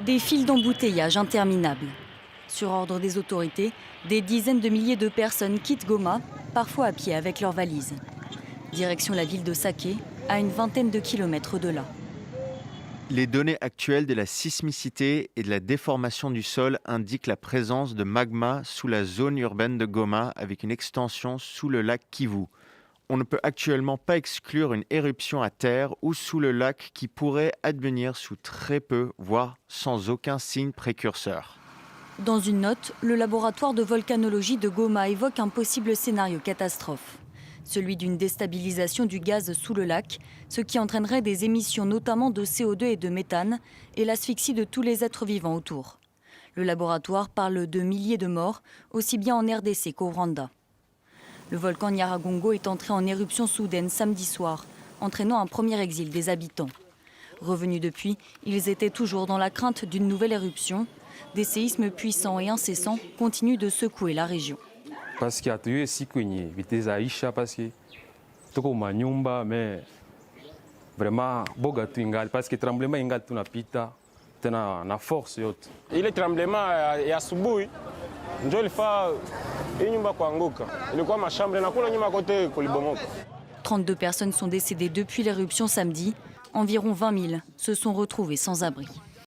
Des files d'embouteillage interminables. Sur ordre des autorités, des dizaines de milliers de personnes quittent Goma, parfois à pied avec leurs valises. Direction la ville de Saké, à une vingtaine de kilomètres de là. Les données actuelles de la sismicité et de la déformation du sol indiquent la présence de magma sous la zone urbaine de Goma avec une extension sous le lac Kivu. On ne peut actuellement pas exclure une éruption à terre ou sous le lac qui pourrait advenir sous très peu, voire sans aucun signe précurseur. Dans une note, le laboratoire de volcanologie de Goma évoque un possible scénario catastrophe. Celui d'une déstabilisation du gaz sous le lac, ce qui entraînerait des émissions notamment de CO2 et de méthane et l'asphyxie de tous les êtres vivants autour. Le laboratoire parle de milliers de morts, aussi bien en RDC qu'au Rwanda. Le volcan Nyiragongo est entré en éruption soudaine samedi soir, entraînant un premier exil des habitants. Revenus depuis, ils étaient toujours dans la crainte d'une nouvelle éruption. Des séismes puissants et incessants continuent de secouer la région. Parce qu'il y a eu siku yenye viteza isha parce que tuko manyumba mais vraiment boga tu ingali parce que tremblement ingali tunapita tena na force yote. Ile tremblement ya asubuhi ndio ilifaa hii nyumba kuanguka. Ilikuwa mashamba na kula nyuma kote kulibomoka. 32 personnes sont décédées depuis l'éruption samedi. Environ 20 000 se sont retrouvées sans abri.